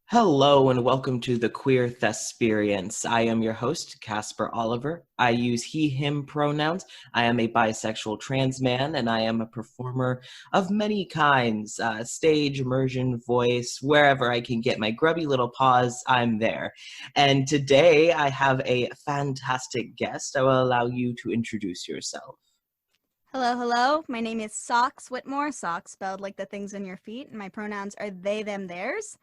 Hello and welcome to the Queer Thesperience. I am your host, Casper Oliver. I use he, him pronouns. I am a bisexual trans man and I am a performer of many kinds, stage, immersion, voice, wherever I can get my grubby little paws, I'm there. And today I have a fantastic guest. I will allow you to introduce yourself. Hello, hello. My name is Socks Whitmore, socks spelled like the things on your feet, and my pronouns are they, them, theirs.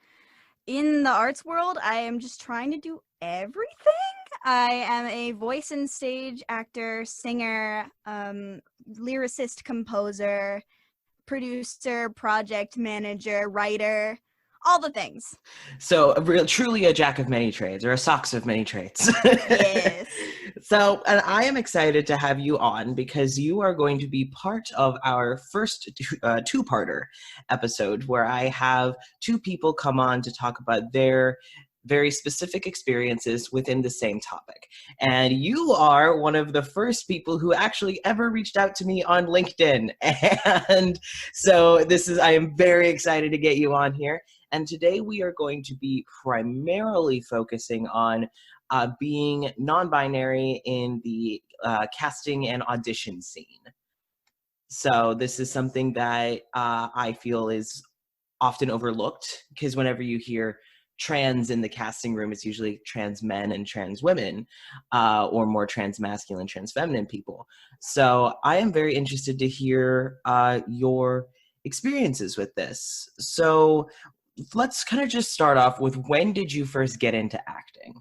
In the arts world, I am just trying to do everything. I am a voice and stage actor, singer, lyricist, composer, producer, project manager, writer, all the things. So, truly a jack of many trades, or a socks of many trades. Yes. So, and I am excited to have you on because you are going to be part of our first two-parter episode where I have two people come on to talk about their very specific experiences within the same topic. And you are one of the first people who actually ever reached out to me on LinkedIn. And so I am very excited to get you on here. And today we are going to be primarily focusing on being non-binary in the casting and audition scene. So this is something that I feel is often overlooked because whenever you hear trans in the casting room, it's usually trans men and trans women, or more trans masculine, trans feminine people. So I am very interested to hear your experiences with this. So let's kind of just start off with, when did you first get into acting?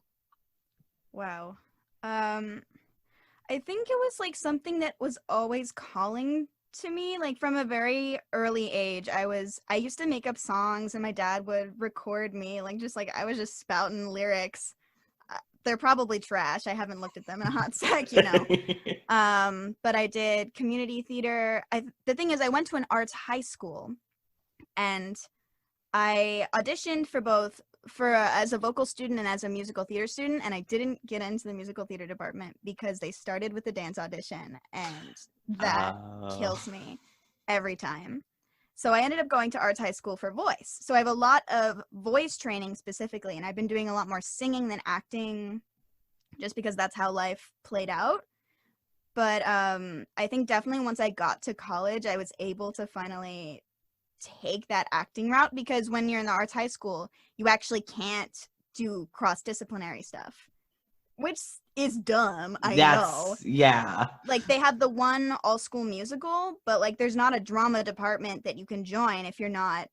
Wow. I think it was like something that was always calling to me, like from a very early age. I used to make up songs and my dad would record me, like I was just spouting lyrics. They're probably trash. I haven't looked at them in a hot sec. But I did community theater. The thing is, I went to an arts high school and I auditioned for both as a vocal student and as a musical theater student, and I didn't get into the musical theater department because they started with the dance audition, and that kills me every time. So I ended up going to arts high school for voice. So I have a lot of voice training specifically, and I've been doing a lot more singing than acting just because that's how life played out. But I think definitely once I got to college, I was able to finally take that acting route, because when you're in the arts high school, you actually can't do cross-disciplinary stuff, which is dumb. I know. Yeah. Like, they have the one all-school musical, but like there's not a drama department that you can join if you're not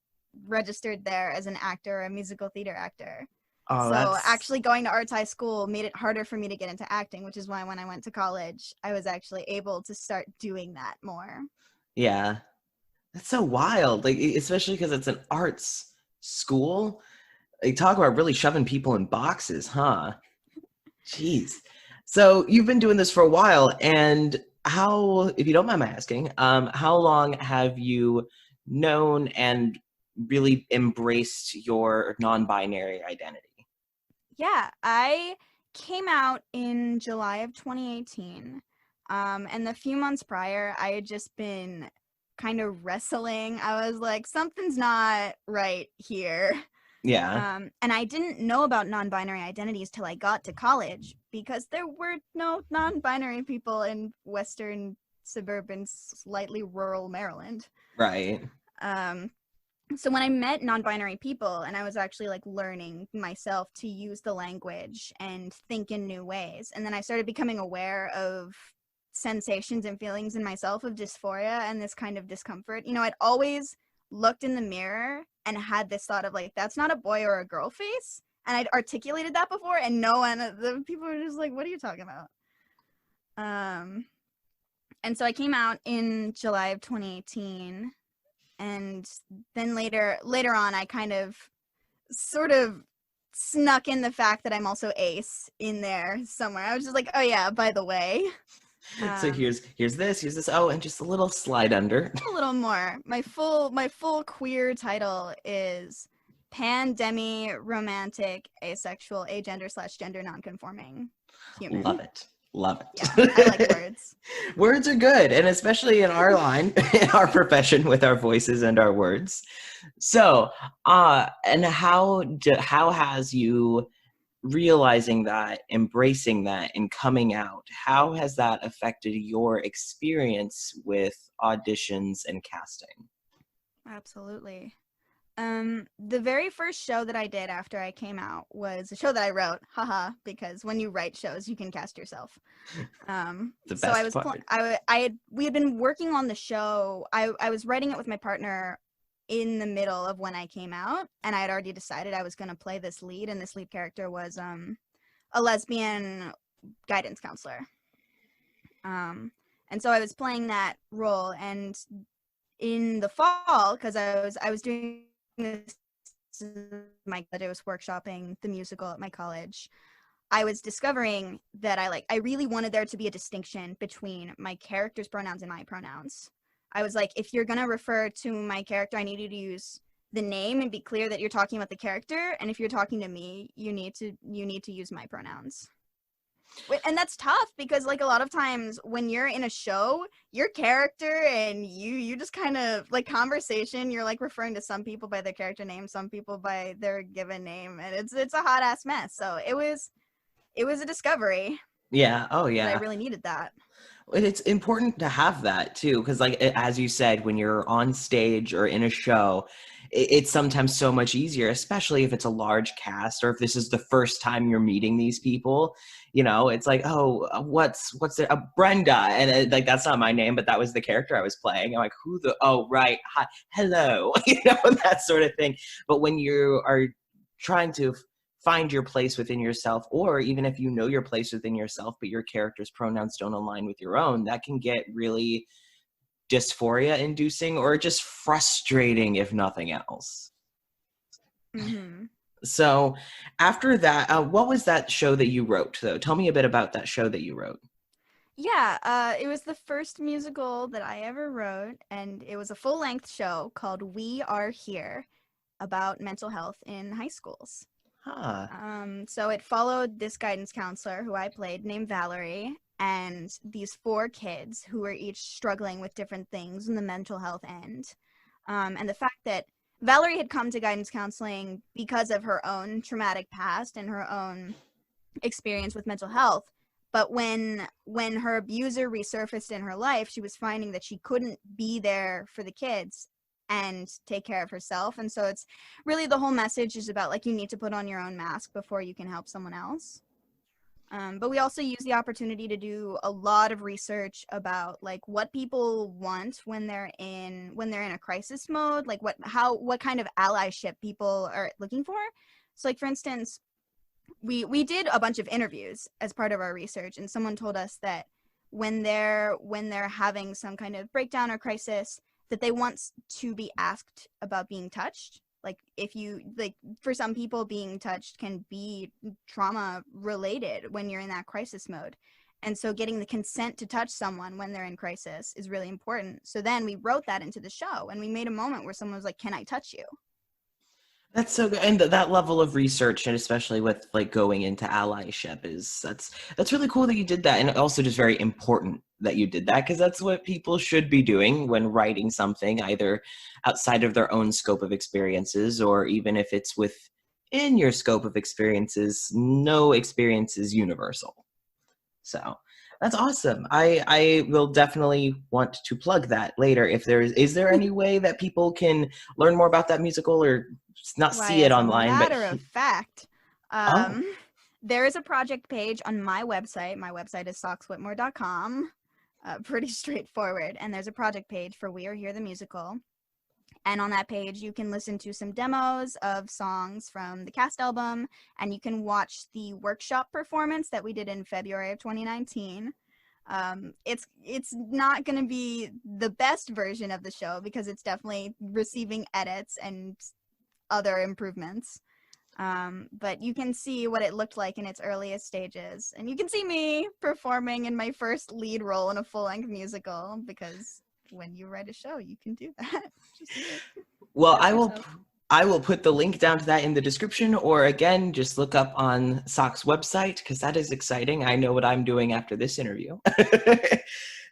registered there as an actor or a musical theater actor. So actually going to arts high school made it harder for me to get into acting, which is why when I went to college, I was actually able to start doing that more. Yeah. That's so wild, like, especially because it's an arts school. They talk about really shoving people in boxes, huh? Jeez. So you've been doing this for a while, and how, if you don't mind my asking, how long have you known and really embraced your non-binary identity? Yeah, I came out in July of 2018. And the few months prior, I had just been kind of wrestling. I was like, something's not right here. Yeah. And I didn't know about non-binary identities till I got to college, because there were no non-binary people in Western, suburban, slightly rural Maryland. Right. So when I met non-binary people and I was actually like learning myself to use the language and think in new ways, and then I started becoming aware of sensations and feelings in myself of dysphoria and this kind of discomfort. I'd always looked in the mirror and had this thought of like, that's not a boy or a girl face. And I'd articulated that before, and the people were just like, what are you talking about? And so I came out in July of 2018. And then later on, I kind of sort of snuck in the fact that I'm also ace in there somewhere. I was just like, oh yeah, by the way. So here's this. Oh, and just a little slide under. A little more. My full queer title is pan-demi romantic asexual agender/gender nonconforming human. Love it. Love Yeah, I like it. words. Words are good, and especially in our line, in our profession with our voices and our words. So, and how has you realizing that, embracing that, and coming out, how has that affected your experience with auditions and casting? Absolutely. The very first show that I did after I came out was a show that I wrote, haha, because when you write shows, you can cast yourself. The So I best was, part. we had been working on the show. I was writing it with my partner in the middle of when I came out, and I had already decided I was going to play this lead, and this lead character was a lesbian guidance counselor. And so I was playing that role, and in the fall, because I was doing this I was workshopping the musical at my college. I was discovering that I really wanted there to be a distinction between my character's pronouns and my pronouns. I was like, if you're gonna refer to my character, I need you to use the name and be clear that you're talking about the character. And if you're talking to me, you need to use my pronouns. And that's tough because like a lot of times when you're in a show, your character and you just kind of like conversation, you're like referring to some people by their character name, some people by their given name, and it's a hot ass mess. So it was a discovery, Yeah. Oh, but I yeah. really needed that. And it's important to have that too, because like as you said, when you're on stage or in a show, it's sometimes so much easier, especially if it's a large cast or if this is the first time you're meeting these people. You know, it's like, oh, what's it? Brenda, and like that's not my name, but that was the character I was playing. I'm like, who the? Oh, right, hi, hello, you know, that sort of thing. But when you are trying to find your place within yourself, or even if you know your place within yourself but your character's pronouns don't align with your own, that can get really dysphoria inducing or just frustrating if nothing else. Mm-hmm. So after that, what was that show that you wrote though? Tell me a bit about that show that you wrote. Yeah, it was the first musical that I ever wrote, and it was a full-length show called We Are Here about mental health in high schools. Huh. So it followed this guidance counselor who I played named Valerie and these four kids who were each struggling with different things in the mental health end. And the fact that Valerie had come to guidance counseling because of her own traumatic past and her own experience with mental health. But when her abuser resurfaced in her life, she was finding that she couldn't be there for the kids and take care of herself. And so it's really the whole message is about like you need to put on your own mask before you can help someone else. But we also use the opportunity to do a lot of research about like what people want when they're in a crisis mode, like what kind of allyship people are looking for. So like for instance, we did a bunch of interviews as part of our research, and someone told us that when they're having some kind of breakdown or crisis, that they want to be asked about being touched. Like if you like, for some people, being touched can be trauma related when you're in that crisis mode. And so getting the consent to touch someone when they're in crisis is really important. So then we wrote that into the show, and we made a moment where someone was like, "Can I touch you?" That's so good, and that level of research, and especially with like going into allyship, is that's really cool that you did that, and also just very important that you did that because that's what people should be doing when writing something, either outside of their own scope of experiences, or even if it's within your scope of experiences. No experience is universal. So that's awesome. I will definitely want to plug that later. If is there any way that people can learn more about that musical or not Why, see it as a online, but matter of fact, oh, there is a project page on my website. My website is sockswhitmore.com. Pretty straightforward. And there's a project page for We Are Here the musical. And on that page, you can listen to some demos of songs from the cast album, and you can watch the workshop performance that we did in February of 2019. It's not going to be the best version of the show because it's definitely receiving edits and other improvements. But you can see what it looked like in its earliest stages, and you can see me performing in my first lead role in a full-length musical because when you write a show, you can do that. Just do it. well, Trust yourself. I will put the link down to that in the description, or again, just look up on Socks' website, because that is exciting. I know what I'm doing after this interview.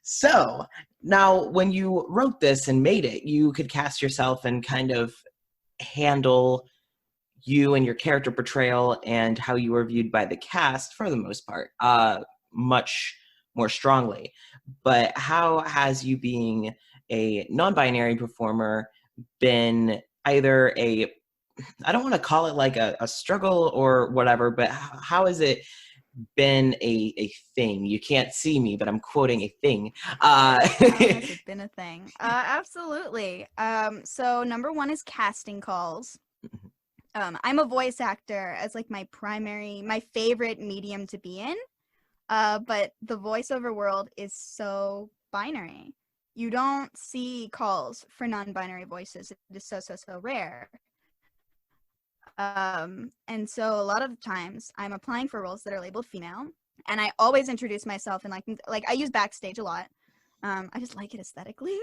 So now when you wrote this and made it, you could cast yourself and kind of handle you and your character portrayal and how you were viewed by the cast, for the most part, much more strongly. But how has you being a non-binary performer been either I don't want to call it like a struggle or whatever, but how has it been a thing? You can't see me, but I'm quoting a thing. How has it been a thing? Absolutely. So number one is casting calls. I'm a voice actor as like my favorite medium to be in. But the voiceover world is so binary. You don't see calls for non-binary voices. It is so rare. And so a lot of times I'm applying for roles that are labeled female, and I always introduce myself and like I use backstage a lot. I just like it aesthetically.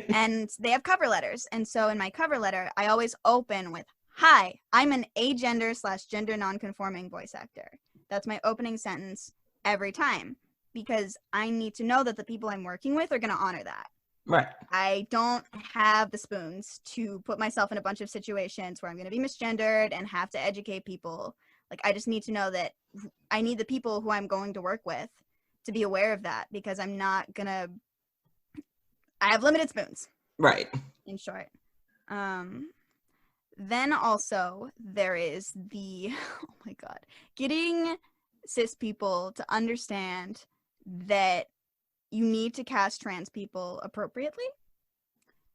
And they have cover letters. And so in my cover letter, I always open with, "Hi, I'm an agender/gender nonconforming voice actor." That's my opening sentence every time, because I need to know that the people I'm working with are going to honor that. Right. I don't have the spoons to put myself in a bunch of situations where I'm going to be misgendered and have to educate people. Like, I just need to know that I need the people who I'm going to work with to be aware of that, because I have limited spoons. Right. In short. Then also there is oh my God, getting cis people to understand that you need to cast trans people appropriately.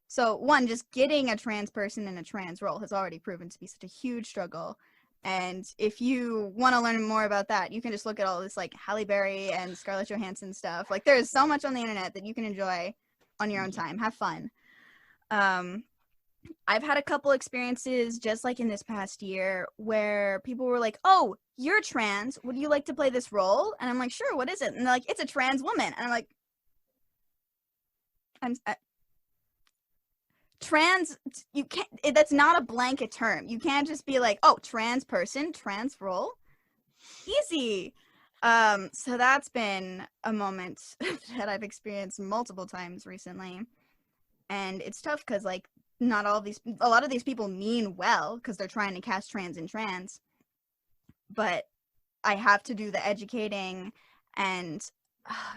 So one, just getting a trans person in a trans role has already proven to be such a huge struggle. And if you want to learn more about that, you can just look at all this like Halle Berry and Scarlett Johansson stuff. Like, there is so much on the internet that you can enjoy on your own time. Have fun. I've had a couple experiences just like in this past year where people were like, "Oh, you're trans. Would you like to play this role?" And I'm like, "Sure, what is it?" And they're like, "It's a trans woman." And I'm like, trans, you can't, that's not a blanket term. You can't just be like, "Oh, trans person, trans role." Easy. So that's been a moment that I've experienced multiple times recently. And it's tough because like a lot of these people mean well because they're trying to cast trans and trans. But I have to do the educating and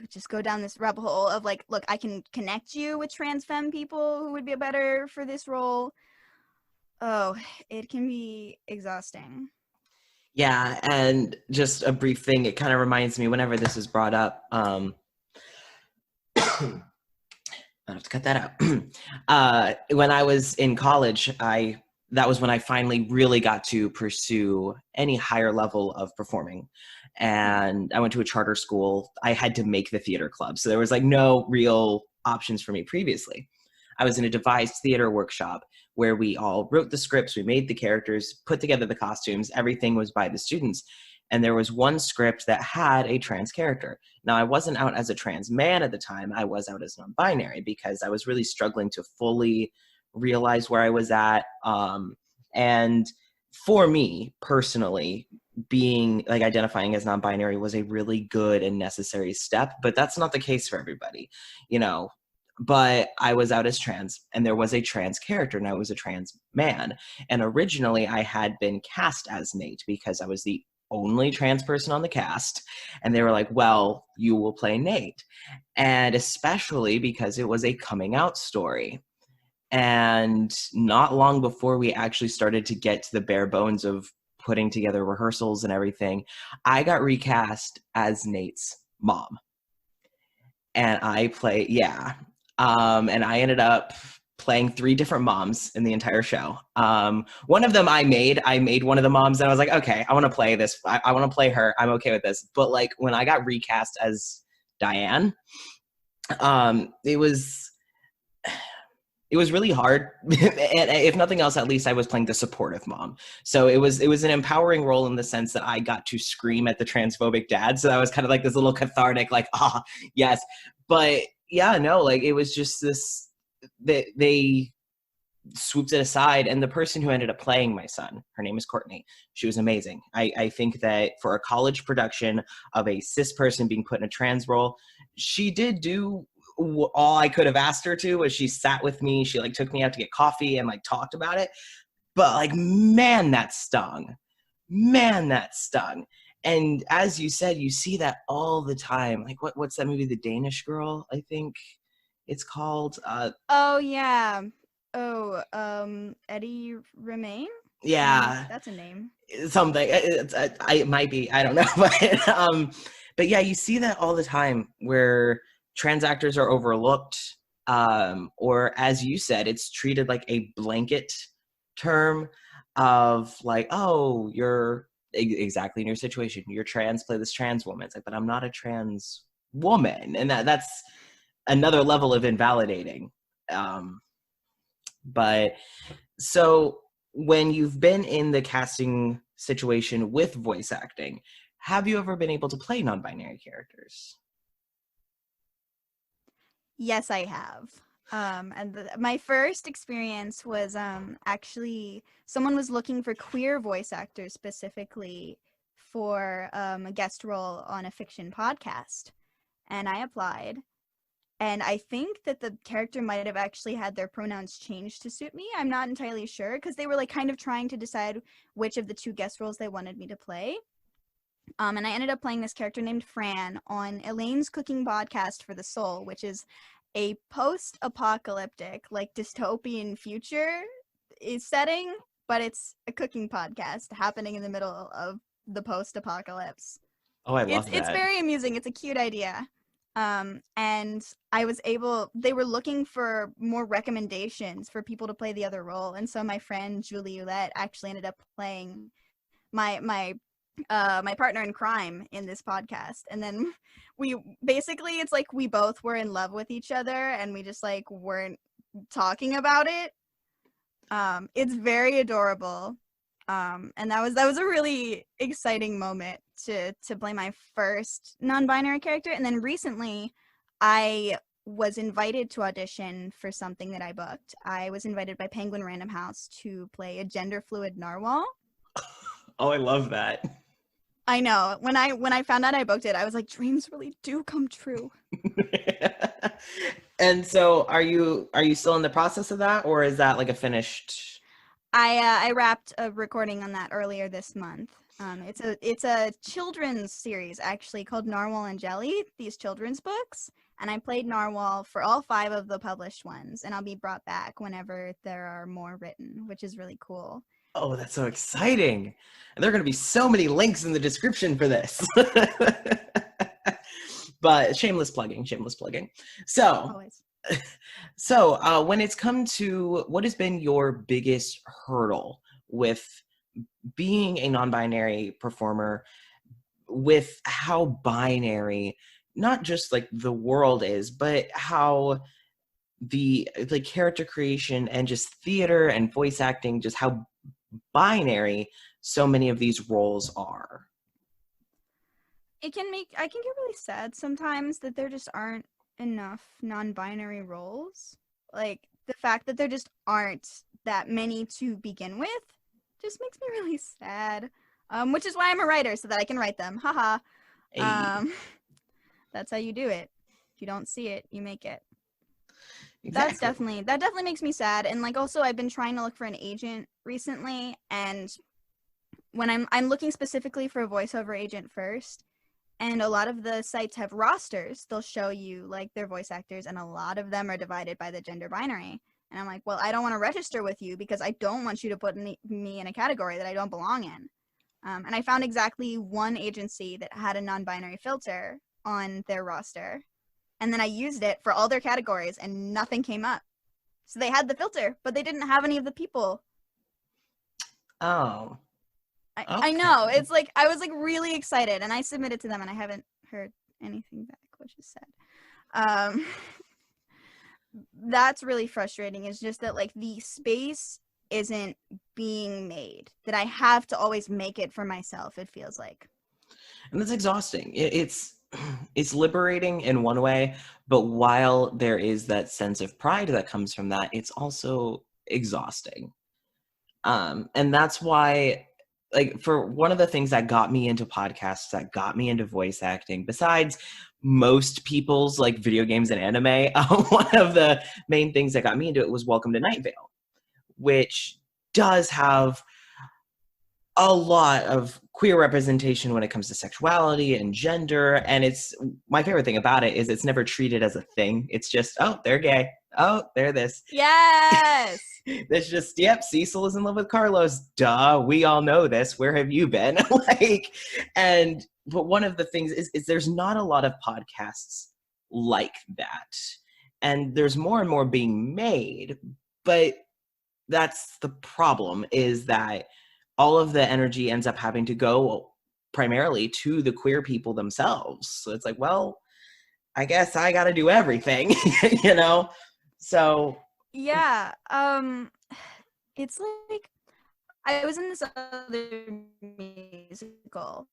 just go down this rabbit hole of like, look, I can connect you with trans femme people who would be better for this role. Oh, it can be exhausting. Yeah, and just a brief thing, it kind of reminds me whenever this is brought up, I'll have to cut that out. When I was in college, that was when I finally really got to pursue any higher level of performing. And I went to a charter school. I had to make the theater club. So there was like no real options for me previously. I was in a devised theater workshop where we all wrote the scripts, we made the characters, put together the costumes, everything was by the students. And there was one script that had a trans character. Now, I wasn't out as a trans man at the time. I was out as non-binary because I was really struggling to fully realize where I was at. And for me personally, being like identifying as non-binary was a really good and necessary step, but that's not the case for everybody, you know. But I was out as trans, and there was a trans character, and I was a trans man. And originally I had been cast as Nate because I was the only trans person on the cast. And they were like, "Well, you will play Nate." And especially because it was a coming out story. And not long before we actually started to get to the bare bones of putting together rehearsals and everything, I got recast as Nate's mom. And and I ended up playing 3 different moms in the entire show. One of them I made one of the moms, and I was like, okay, I want to play this. I want to play her. I'm okay with this. But like when I got recast as Diane, it was really hard. And if nothing else, at least I was playing the supportive mom. So it was an empowering role in the sense that I got to scream at the transphobic dad. So that was kind of like this little cathartic, like, yes. But yeah, no, like it was just this, they swoops it aside. And the person who ended up playing my son, her name is Courtney. She was amazing. I think that for a college production of a cis person being put in a trans role, she did do all I could have asked her to. Was she sat with me, she like took me out to get coffee and like talked about it. But like, man, that stung. Man, that stung. And as you said, you see that all the time. Like what's that movie, The Danish Girl, I think it's called? Oh yeah. Oh, Eddie Remain? Yeah. That's a name. Something. It might be. I don't know. But yeah, you see that all the time where trans actors are overlooked, or as you said, it's treated like a blanket term of like, oh, you're exactly in your situation. You're trans, play this trans woman. It's like, but I'm not a trans woman, and that's another level of invalidating. But so when you've been in the casting situation with voice acting, have you ever been able to play non-binary characters? Yes, I have. My first experience was actually someone was looking for queer voice actors specifically for a guest role on a fiction podcast, and I applied. And I think that the character might have actually had their pronouns changed to suit me. I'm not entirely sure, because they were like kind of trying to decide which of the two guest roles they wanted me to play. And I ended up playing this character named Fran on Elaine's cooking podcast for the Soul, which is a post-apocalyptic, like dystopian future setting, but it's a cooking podcast happening in the middle of the post-apocalypse. Oh, I love It's that. very amusing. It's a cute idea. And they were looking for more recommendations for people to play the other role. And so my friend Julie Ulette actually ended up playing my partner in crime in this podcast. And then it's like we both were in love with each other and we just like weren't talking about it. It's very adorable. And that was a really exciting moment to play my first non-binary character. And then recently I was invited to audition for something that I booked. I was invited by Penguin Random House to play a gender fluid narwhal. Oh, I love that. I know. When I found out I booked it, I was like, dreams really do come true. And so are you still in the process of that, or is that like a finished? I wrapped a recording on that earlier this month. It's a children's series actually called Narwhal and Jelly, these children's books, and I played Narwhal for all 5 of the published ones, and I'll be brought back whenever there are more written, which is really cool. Oh, that's so exciting. And there are going to be so many links in the description for this. But shameless plugging. So, Always. So when it's come to what has been your biggest hurdle with being a non-binary performer, with how binary, not just like the world is, but how the like character creation and just theater and voice acting, just how binary so many of these roles are. I can get really sad sometimes that there just aren't enough non-binary roles. Like the fact that there just aren't that many to begin with just makes me really sad. Which is why I'm a writer, so that I can write them. Haha. Hey. That's how you do it. If you don't see it, you make it. Exactly. That definitely makes me sad. And like also I've been trying to look for an agent recently, and when I'm looking specifically for a voiceover agent first, and a lot of the sites have rosters, they'll show you like their voice actors, and a lot of them are divided by the gender binary. And I'm like, well, I don't want to register with you because I don't want you to put me in a category that I don't belong in. And I found exactly one agency that had a non-binary filter on their roster. And then I used it for all their categories and nothing came up. So they had the filter, but they didn't have any of the people. Oh. Okay. I know. It's like, I was like really excited and I submitted to them and I haven't heard anything back, which is sad. That's really frustrating. It's just that like the space isn't being made, that I have to always make it for myself, it feels like. And that's exhausting. It's liberating in one way, but while there is that sense of pride that comes from that, it's also exhausting. And that's why, like, for one of the things that got me into podcasts, that got me into voice acting, besides most people's like video games and anime, one of the main things that got me into it was Welcome to Night Vale, which does have a lot of queer representation when it comes to sexuality and gender. And it's, my favorite thing about it is it's never treated as a thing. It's just, oh, they're gay. Oh, they're this. Yes. It's just, yep, Cecil is in love with Carlos. Duh, we all know this. Where have you been? Like, and but one of the things is there's not a lot of podcasts like that. And there's more and more being made, but that's the problem, is that all of the energy ends up having to go primarily to the queer people themselves. So it's like, well, I guess I got to do everything, you know? So. Yeah. It's like, I was in this other musical,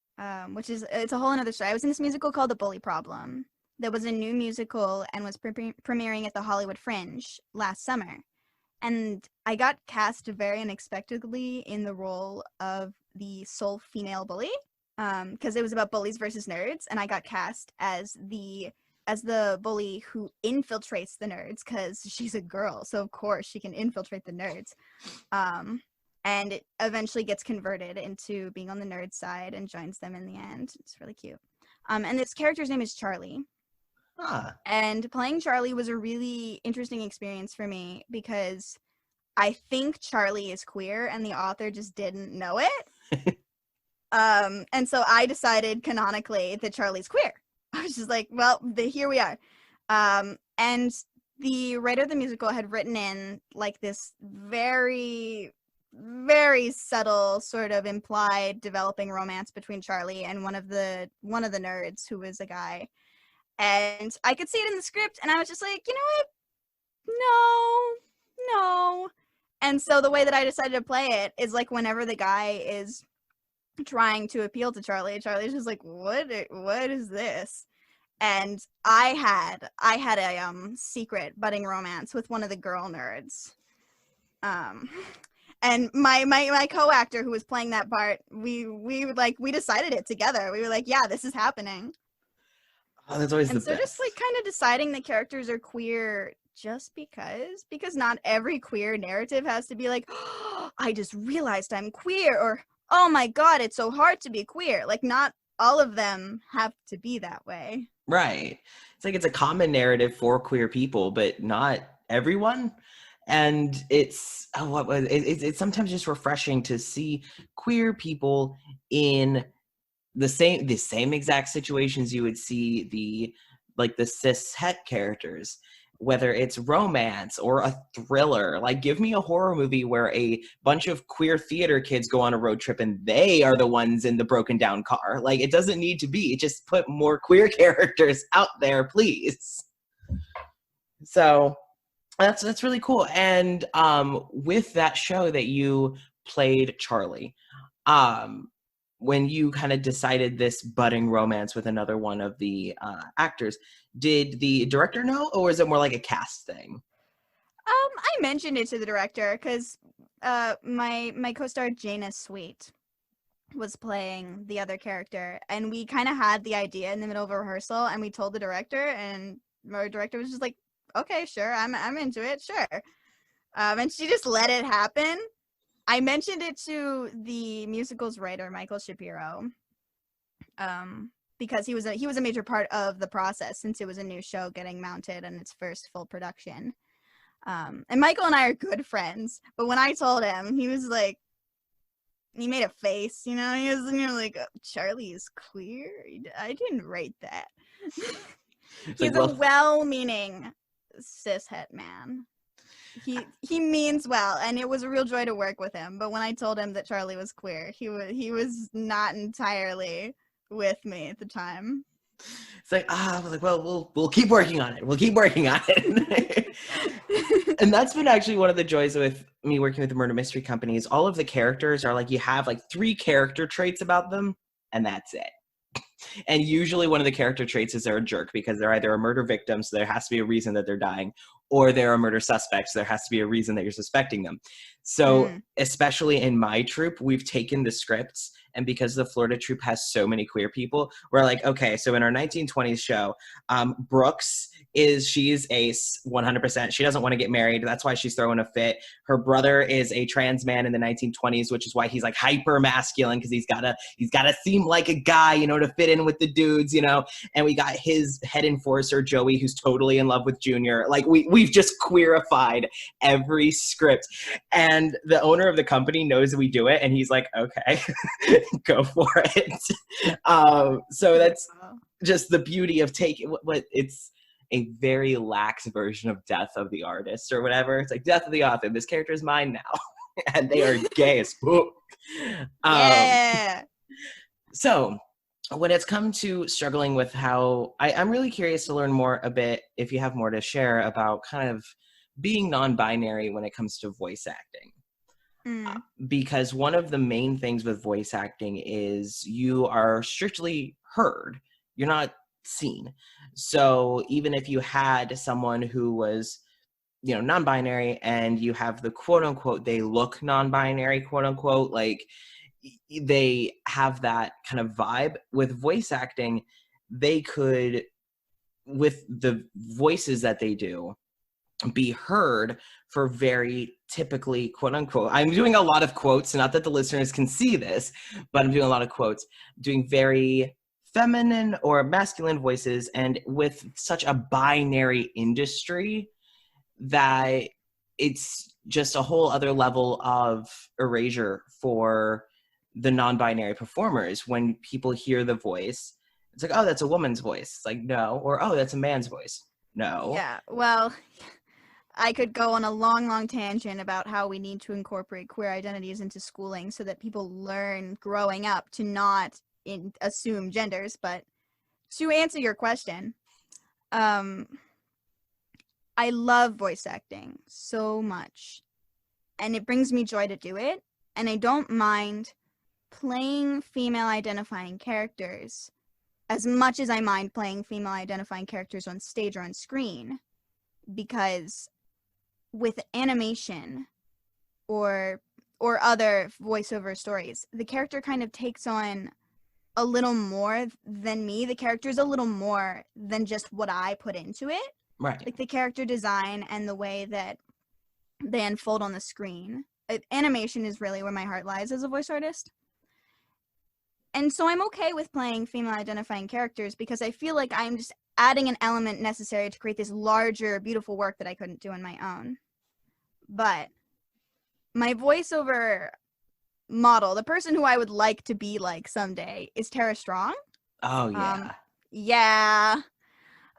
which is, it's a whole another story. I was in this musical called The Bully Problem. That was a new musical and was premiering at the Hollywood Fringe last summer. And I got cast very unexpectedly in the role of the sole female bully, because it was about bullies versus nerds, and I got cast as the bully who infiltrates the nerds, because she's a girl, so of course she can infiltrate the nerds. And it eventually gets converted into being on the nerd side and joins them in the end. It's really cute. And this character's name is Charly. And playing Charly was a really interesting experience for me, because I think Charly is queer and the author just didn't know it. And so I decided canonically that Charly's queer. I was just like, well, here we are. And the writer of the musical had written in like this very, very subtle sort of implied developing romance between Charly and one of the nerds, who was a guy. And I could see it in the script, and I was just like, you know what? No. And so the way that I decided to play it is like, whenever the guy is trying to appeal to Charly, Charly's just like, what is this? And I had a secret budding romance with one of the girl nerds. And my co-actor who was playing that part, we decided it together. We were like, yeah, this is happening. Oh, that's always and the so best. Just like kind of deciding that characters are queer just because not every queer narrative has to be like, oh, I just realized I'm queer, or oh my god, it's so hard to be queer. Like, not all of them have to be that way. Right. It's like, it's a common narrative for queer people, but not everyone. And it's sometimes just refreshing to see queer people in the same exact situations you would see the cis het characters, whether it's romance or a thriller. Like, give me a horror movie where a bunch of queer theater kids go on a road trip and they are the ones in the broken down car. Like, it doesn't need to be. Just put more queer characters out there, please. So that's really cool. And with that show that you played Charly, when you kind of decided this budding romance with another one of the actors, did the director know, or is it more like a cast thing? I mentioned it to the director because my co-star Jaina Sweet was playing the other character, and we kind of had the idea in the middle of a rehearsal, and we told the director, and our director was just like, okay, sure, I'm into it, sure. And she just let it happen. I mentioned it to the musical's writer, Michael Shapiro, because he was a major part of the process, since it was a new show getting mounted and its first full production. And Michael and I are good friends, but when I told him, he was like, he made a face, you know, he was like, oh, Charly is queer? I didn't write that. He's a well-meaning cishet man. He means well, and it was a real joy to work with him. But when I told him that Charly was queer, he was not entirely with me at the time. It's like, I was like, well, we'll keep working on it. We'll keep working on it. And that's been actually one of the joys with me working with the murder mystery companies. All of the characters are like, you have like 3 character traits about them, and that's it. And usually one of the character traits is they're a jerk, because they're either a murder victim, so there has to be a reason that they're dying, or they're a murder suspect. So there has to be a reason that you're suspecting them. So especially in my troupe, we've taken the scripts, and because the Florida troupe has so many queer people, we're like, okay, so in our 1920s show, Brooks she's a 100%, she doesn't want to get married. That's why she's throwing a fit. Her brother is a trans man in the 1920s, which is why he's like hyper masculine, because he's gotta seem like a guy, you know, to fit in with the dudes, you know. And we got his head enforcer, Joey, who's totally in love with Junior. Like we've just queerified every script. And the owner of the company knows that we do it, and he's like, okay, go for it. So that's just the beauty of taking what it's a very lax version of Death of the Artist or whatever. It's like Death of the Author. This character is mine now. And they are gay as fuck. Yeah. So when it's come to struggling with how, I'm really curious to learn more a bit, if you have more to share about kind of being non-binary when it comes to voice acting. Because one of the main things with voice acting is you are strictly heard. You're not seen. So even if you had someone who was, you know, non-binary, and you have the quote unquote, they look non-binary, quote unquote, like they have that kind of vibe. With voice acting, they could, with the voices that they do, be heard for very typically, quote unquote, I'm doing a lot of quotes, not that the listeners can see this, but I'm doing a lot of quotes, doing very feminine or masculine voices, and with such a binary industry that it's just a whole other level of erasure for the non-binary performers. When people hear the voice, it's like, oh, that's a woman's voice. It's like, no. Or, oh, that's a man's voice. No. Yeah, well, I could go on a long, long tangent about how we need to incorporate queer identities into schooling so that people learn growing up to not assume genders. But to answer your question, I love voice acting so much, and it brings me joy to do it, and I don't mind playing female identifying characters as much as I mind playing female identifying characters on stage or on screen, because with animation or other voiceover stories, the character kind of takes on a little more than me. The character is a little more than just what I put into it. Right. Like the character design and the way that they unfold on the screen. Animation is really where my heart lies as a voice artist. And so I'm okay with playing female identifying characters because I feel like I'm just adding an element necessary to create this larger, beautiful work that I couldn't do on my own. But my voiceover model, the person who I would like to be like someday, is Tara Strong. Oh, yeah. Yeah.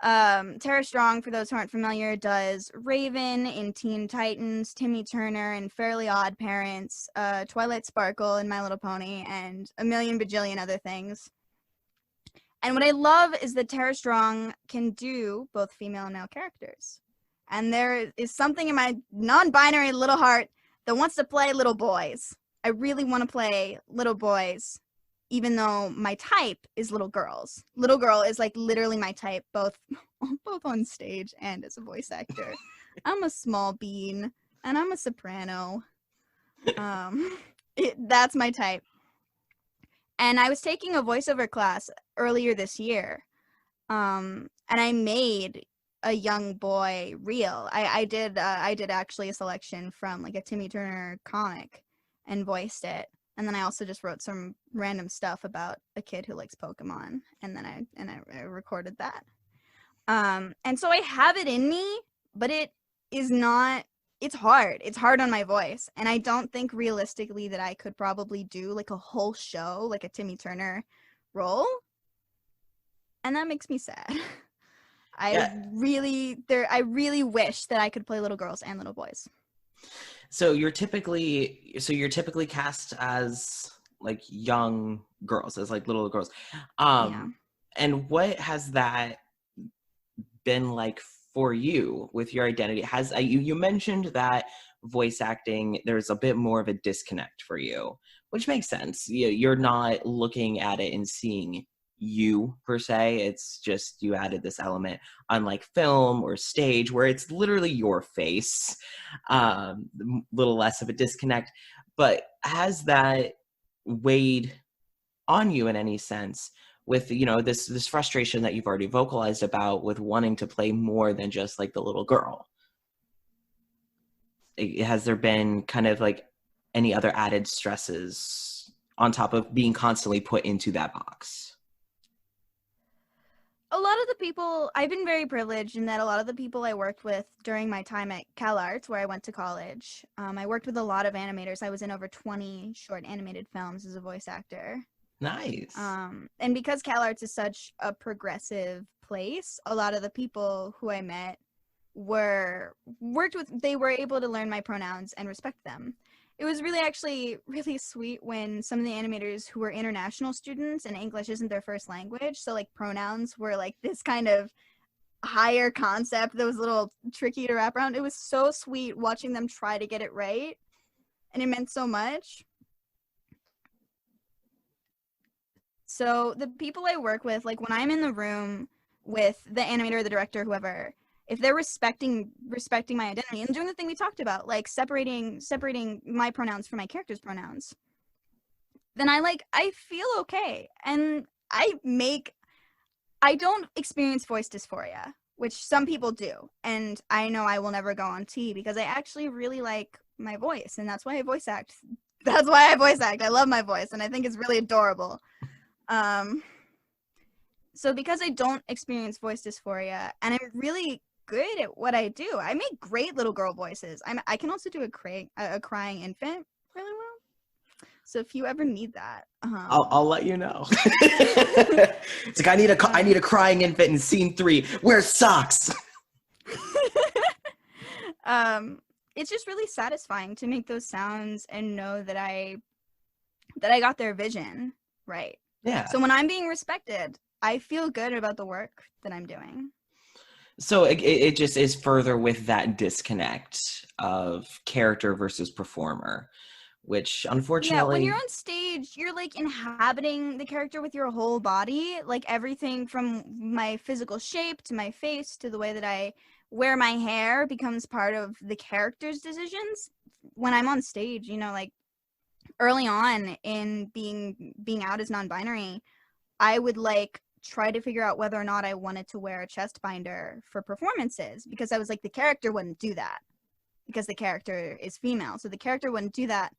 Tara Strong, for those who aren't familiar, does Raven in Teen Titans, Timmy Turner in Fairly Odd Parents, Twilight Sparkle in My Little Pony, and a million bajillion other things. And what I love is that Tara Strong can do both female and male characters. And there is something in my non-binary little heart that wants to play little boys. I really want to play little boys, even though my type is little girls. Little girl is like literally my type, both on stage and as a voice actor. I'm a small bean, and I'm a soprano. That's my type. And I was taking a voiceover class earlier this year, and I made a young boy real. I did actually a selection from like a Timmy Turner comic and voiced it. And then I also just wrote some random stuff about a kid who likes Pokemon, and then I recorded that. And so I have it in me, but it is not. It's hard. It's hard on my voice, and I don't think realistically that I could probably do like a whole show, like a Timmy Turner role, and that makes me sad. I really wish that I could play little girls and little boys. So you're typically cast as like young girls, as like little girls. Yeah. And what has that been like for you with your identity? You mentioned that voice acting, there's a bit more of a disconnect for you, which makes sense. You're not looking at it and seeing you per se. It's just you added this element, unlike film or stage where it's literally your face. A little less of a disconnect. But has that weighed on you in any sense with, you know, this frustration that you've already vocalized about with wanting to play more than just like the little girl? Has there been kind of like any other added stresses on top of being constantly put into that box? A lot of the people, I've been very privileged in that a lot of the people I worked with during my time at CalArts, where I went to college, I worked with a lot of animators. I was in over 20 short animated films as a voice actor. Nice. And because CalArts is such a progressive place, a lot of the people who I met they were able to learn my pronouns and respect them. It was really actually really sweet when some of the animators who were international students and English isn't their first language, so like pronouns were like this kind of higher concept that was a little tricky to wrap around. It was so sweet watching them try to get it right, and it meant so much. So the people I work with, like when I'm in the room with the animator, the director, whoever, if they're respecting my identity and doing the thing we talked about, like separating my pronouns from my character's pronouns, then I feel okay. And I don't experience voice dysphoria, which some people do. And I know I will never go on T because I actually really like my voice, and that's why I voice act. That's why I voice act. I love my voice, and I think it's really adorable. So because I don't experience voice dysphoria, and I'm really good at what I do, I make great little girl voices. I can also do a crying infant really well. So if you ever need that, I'll let you know. It's like I need a crying infant in scene 3. Where's Socks? It's just really satisfying to make those sounds and know that I got their vision right. Yeah. So when I'm being respected, I feel good about the work that I'm doing. So it just is further with that disconnect of character versus performer, which unfortunately... Yeah, when you're on stage, you're like inhabiting the character with your whole body, like everything from my physical shape to my face to the way that I wear my hair becomes part of the character's decisions. When I'm on stage, you know, like early on in being out as non-binary, I would like try to figure out whether or not I wanted to wear a chest binder for performances, because I was like, the character wouldn't do that because the character is female. So the character wouldn't do that,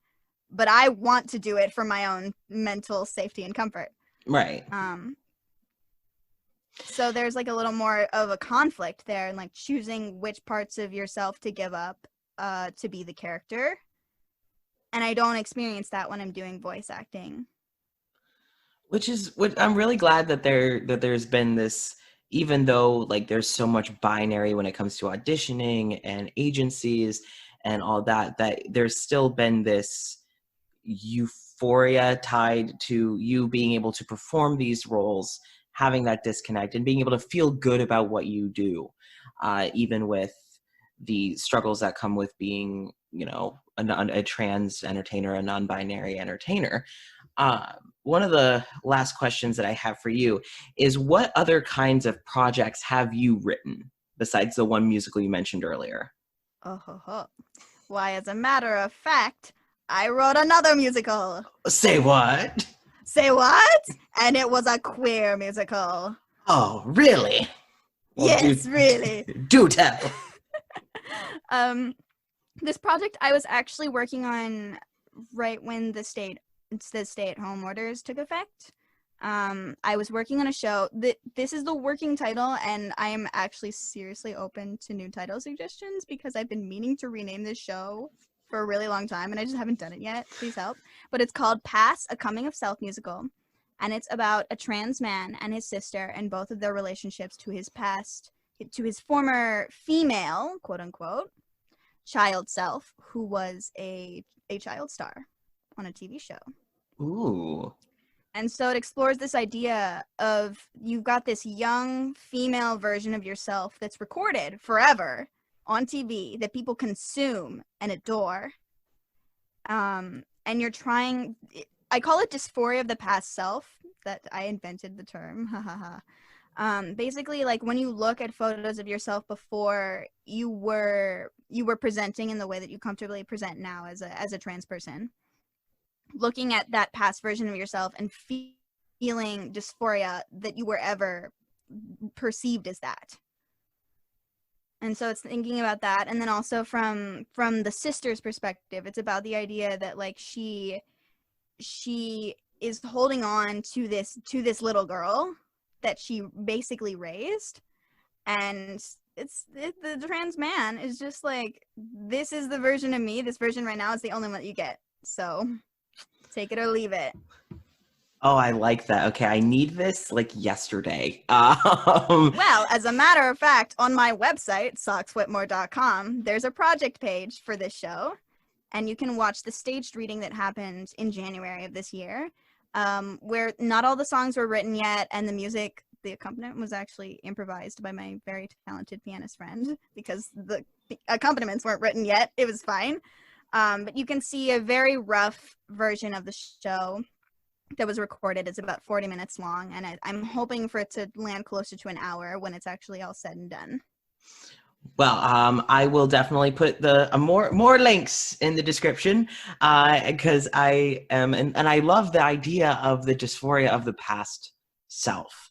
but I want to do it for my own mental safety and comfort. Right. So there's like a little more of a conflict there, and like choosing which parts of yourself to give up to be the character. And I don't experience that when I'm doing voice acting. Which I'm really glad that there's been this, even though like there's so much binary when it comes to auditioning and agencies and all that there's still been this euphoria tied to you being able to perform these roles, having that disconnect and being able to feel good about what you do, even with the struggles that come with being, you know, a trans entertainer, a non-binary entertainer. One of the last questions that I have for you is, what other kinds of projects have you written besides the one musical you mentioned earlier? Why, as a matter of fact, I wrote another musical. Say what? Say what? And it was a queer musical. Oh, really? Well, yes, really. Do tell. This project I was actually working on right when the stay-at-home orders took effect. I was working on a show. This is the working title, and I am actually seriously open to new title suggestions because I've been meaning to rename this show for a really long time, and I just haven't done it yet. Please help. But it's called Pass, a Coming of Self musical, and it's about a trans man and his sister and both of their relationships to his past, to his former female, quote-unquote, child self, who was a child star on a TV show. Ooh. And so it explores this idea of you've got this young female version of yourself that's recorded forever on TV that people consume and adore. And you're trying, I call it dysphoria of the past self, that I invented the term. Ha ha ha. Basically, like when you look at photos of yourself before you were presenting in the way that you comfortably present now as a trans person, looking at that past version of yourself and feeling dysphoria that you were ever perceived as that. And so it's thinking about that, and then also from the sister's perspective, it's about the idea that like she is holding on to this little girl that she basically raised, and the trans man is just like, this is the version of me. This version right now is the only one that you get. So take it or leave it. Oh, I like that. Okay, I need this like yesterday. Well, as a matter of fact, on my website, sockswhitmore.com, there's a project page for this show, and you can watch the staged reading that happened in January of this year, where not all the songs were written yet, and the accompaniment was actually improvised by my very talented pianist friend, because the accompaniments weren't written yet. It was fine. But you can see a very rough version of the show that was recorded. It's about 40 minutes long, and I'm hoping for it to land closer to an hour when it's actually all said and done. Well, I will definitely put the more links in the description, because I am, and I love the idea of the dysphoria of the past self.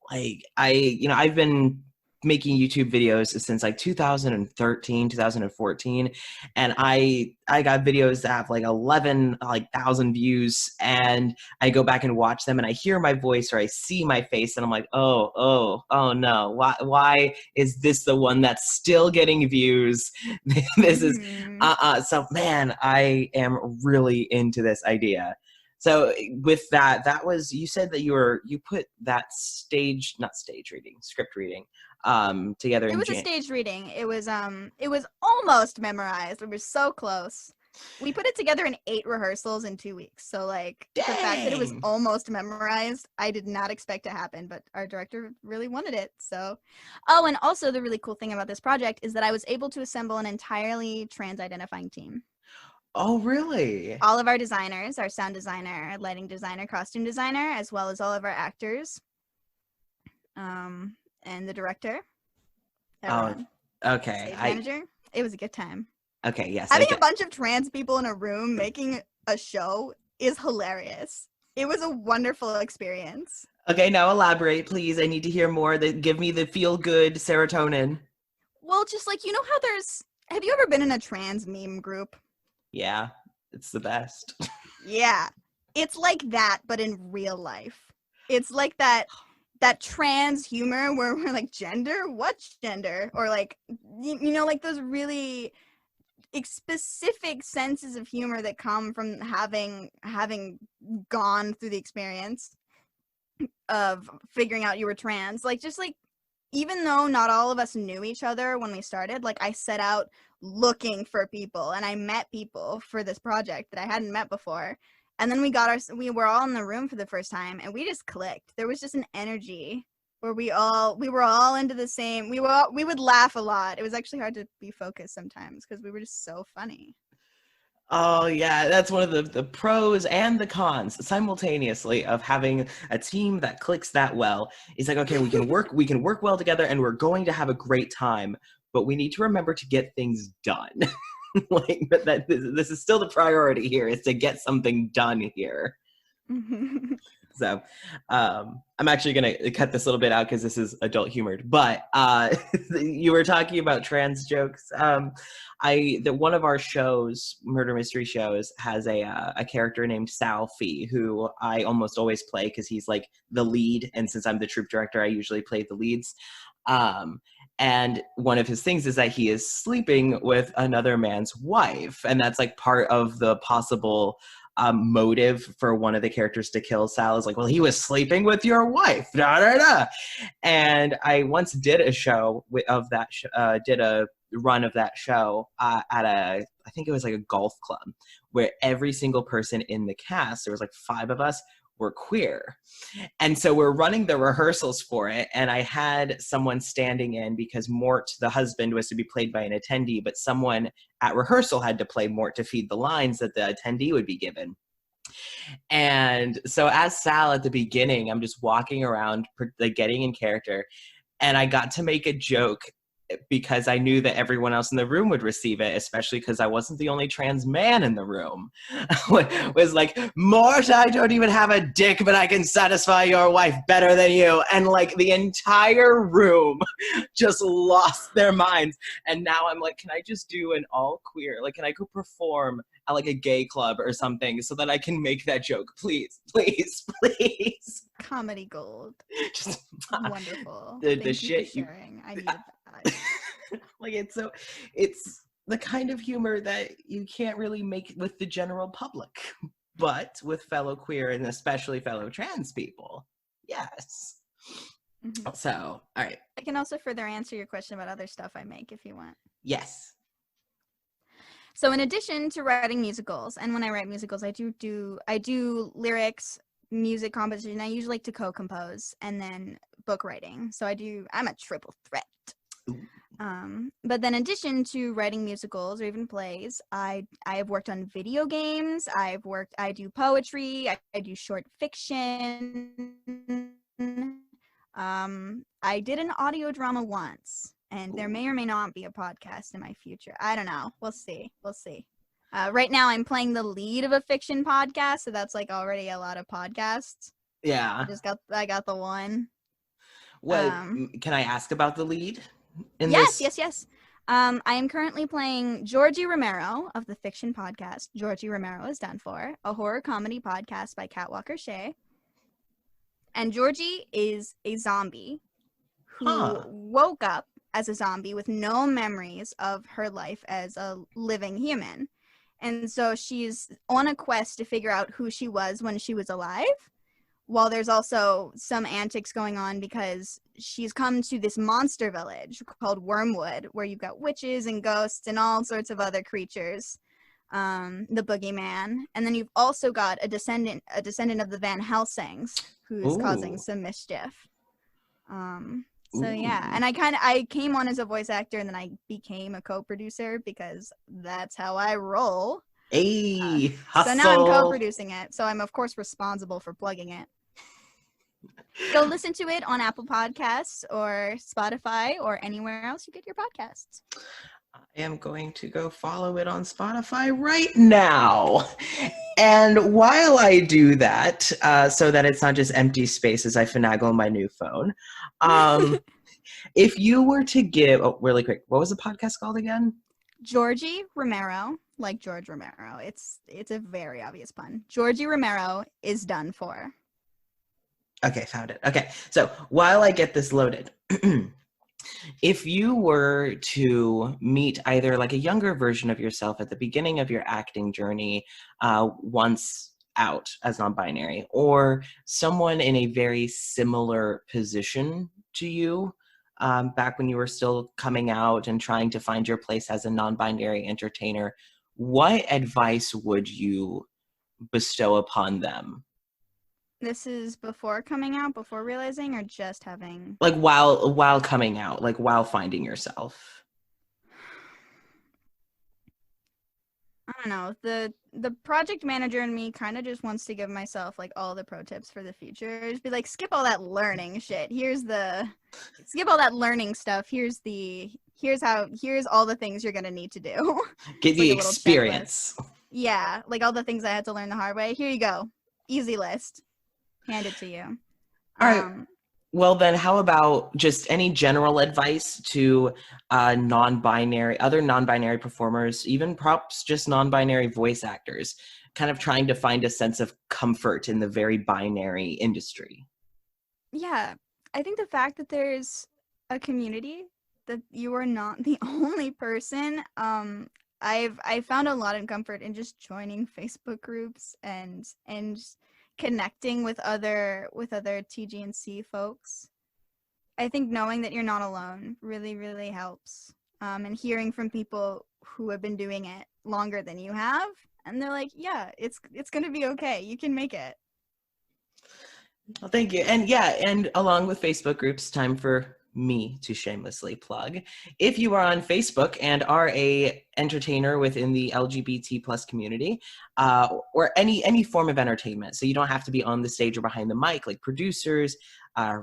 Like I've been making YouTube videos since like 2013, 2014, and I got videos that have like 11,000 views, and I go back and watch them, and I hear my voice or I see my face, and I'm like, oh no, why is this the one that's still getting views? This is so man, I am really into this idea. So with that was, you said that you put that script reading together. It was a staged reading. It was almost memorized. We were so close. We put it together in 8 rehearsals in 2 weeks. So like, dang. The fact that it was almost memorized, I did not expect to happen, but our director really wanted it. So, oh, and also the really cool thing about this project is that I was able to assemble an entirely trans identifying team. Oh, really? All of our designers, our sound designer, lighting designer, costume designer, as well as all of our actors, and the director. Everyone. Oh, okay. Stage manager. It was a good time. Okay, yes. Having a bunch of trans people in a room making a show is hilarious. It was a wonderful experience. Okay, now elaborate, please. I need to hear more. Give me the feel-good serotonin. Well, just like, you know how have you ever been in a trans meme group? Yeah, it's the best. Yeah, it's like that, but in real life. It's like that trans humor where we're like, gender? What gender? Or like, you know, like those really specific senses of humor that come from having gone through the experience of figuring out you were trans. Like, just like, even though not all of us knew each other when we started, like I set out looking for people, and I met people for this project that I hadn't met before. And then we were all in the room for the first time, and we just clicked. There was just an energy where we were all into the same. We would laugh a lot. It was actually hard to be focused sometimes because we were just so funny. Oh yeah, that's one of the pros and the cons simultaneously of having a team that clicks that well. It's like, okay, we can work well together, and we're going to have a great time, but we need to remember to get things done. Like, but this is still the priority here, is to get something done here. So I'm actually going to cut this little bit out because this is adult humored, but you were talking about trans jokes. One of our shows, murder mystery shows, has a character named Sal Fee, who I almost always play because he's like the lead. And since I'm the troupe director, I usually play the leads. And one of his things is that he is sleeping with another man's wife. And that's like part of the possible motive for one of the characters to kill Sal, is like, well, he was sleeping with your wife, da da da. And I once did a show did a run of that show at I think it was like a golf club, where every single person in the cast, there was like 5 of us, were queer. And so we're running the rehearsals for it, and I had someone standing in because Mort, the husband, was to be played by an attendee, but someone at rehearsal had to play Mort to feed the lines that the attendee would be given. And so as Sal at the beginning, I'm just walking around, like getting in character, and I got to make a joke because I knew that everyone else in the room would receive it, especially because I wasn't the only trans man in the room. Was like, Mort, I don't even have a dick, but I can satisfy your wife better than you. And like the entire room just lost their minds. And now I'm like, can I just do an all queer? Like, can I go perform at like a gay club or something so that I can make that joke? Please, please, please. Comedy gold. Just wonderful. The Thank you shit for sharing. I needed that. Like, it's the kind of humor that you can't really make with the general public, but with fellow queer and especially fellow trans people, yes. Mm-hmm. So, all right. I can also further answer your question about other stuff I make if you want. Yes. So in addition to writing musicals, and when I write musicals, I do lyrics, music composition. I usually like to co-compose, and then book writing. So I'm a triple threat. But then in addition to writing musicals or even plays, I have worked on video games. I do poetry. I do short fiction. I did an audio drama once, and there may or may not be a podcast in my future. I don't know. We'll see. Right now I'm playing the lead of a fiction podcast, so that's like already a lot of podcasts. Yeah. I got the one. Well, can I ask about the lead? Yes. I am currently playing Georgie Romero of the fiction podcast Georgie Romero is Done For, a horror comedy podcast by Kat Walker-Shea. And Georgie is a zombie who woke up as a zombie with no memories of her life as a living human. And so she's on a quest to figure out who she was when she was alive, while there's also some antics going on because she's come to this monster village called Wormwood, where you've got witches and ghosts and all sorts of other creatures, the boogeyman. And then you've also got a descendant of the Van Helsings who's causing some mischief. So yeah, and I came on as a voice actor, and then I became a co-producer because that's how I roll. Hey, so now I'm co-producing it, so I'm of course responsible for plugging it. Go listen to it on Apple Podcasts or Spotify or anywhere else you get your podcasts. I am going to go follow it on Spotify right now. And while I do that, so that it's not just empty space as I finagle my new phone, if you were to give, really quick, what was the podcast called again? Georgie Romero, like George Romero. It's a very obvious pun. Georgie Romero is Done For. Okay, found it. Okay, so while I get this loaded, if you were to meet either like a younger version of yourself at the beginning of your acting journey, once out as non-binary, or someone in a very similar position to you, back when you were still coming out and trying to find your place as a non-binary entertainer, what advice would you bestow upon them? This is before coming out, before realizing, or just having... Like while coming out, like while finding yourself. I don't know. The project manager in me kind of just wants to give myself like all the pro tips for the future. Just be like, skip all that learning shit. Skip all that learning stuff. Here's all the things you're gonna need to do. Get the experience. Yeah, like all the things I had to learn the hard way. Here you go. Easy list. Hand it to you. All right. Well, then how about just any general advice to other non-binary performers, even perhaps just non-binary voice actors, kind of trying to find a sense of comfort in the very binary industry? Yeah, I think the fact that there's a community, that you are not the only person. I found a lot of comfort in just joining Facebook groups and connecting with other TG&C folks. I think knowing that you're not alone really, really helps. And hearing from people who have been doing it longer than you have, and they're like, yeah, it's gonna be okay. You can make it. Well, thank you. And yeah, and along with Facebook groups, time for me to shamelessly plug. If you are on Facebook and are a entertainer within the LGBT plus community, or any form of entertainment, so you don't have to be on the stage or behind the mic, like producers,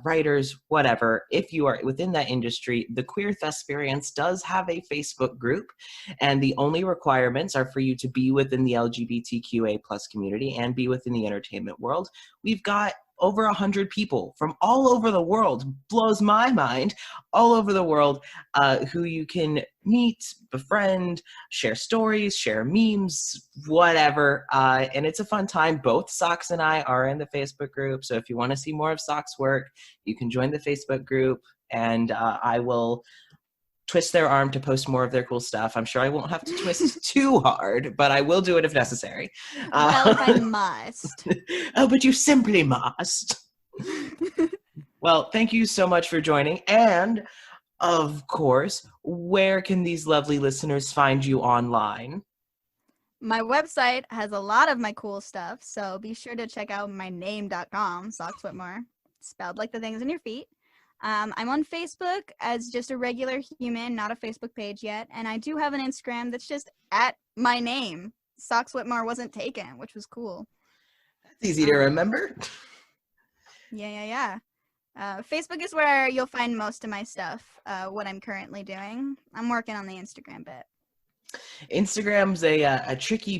writers, whatever. If you are within that industry, the Queer Thesperience does have a Facebook group, and the only requirements are for you to be within the LGBTQA plus community and be within the entertainment world. We've got over 100 people from all over the world, blows my mind, all over the world, who you can meet, befriend, share stories, share memes, whatever. And it's a fun time. Both Socks and I are in the Facebook group. So if you want to see more of Socks' work, you can join the Facebook group, and I will twist their arm to post more of their cool stuff. I'm sure I won't have to twist too hard, but I will do it if necessary. Well, if I must. Oh, but you simply must. Well, thank you so much for joining. And of course, where can these lovely listeners find you online? My website has a lot of my cool stuff, so be sure to check out myname.com, Socks Whitmore, spelled like the things in your feet. I'm on Facebook as just a regular human, not a Facebook page yet, and I do have an Instagram that's just at my name. Socks Whitmore wasn't taken, which was cool. That's easy to remember. Yeah. Facebook is where you'll find most of my stuff, what I'm currently doing. I'm working on the Instagram bit. Instagram's a tricky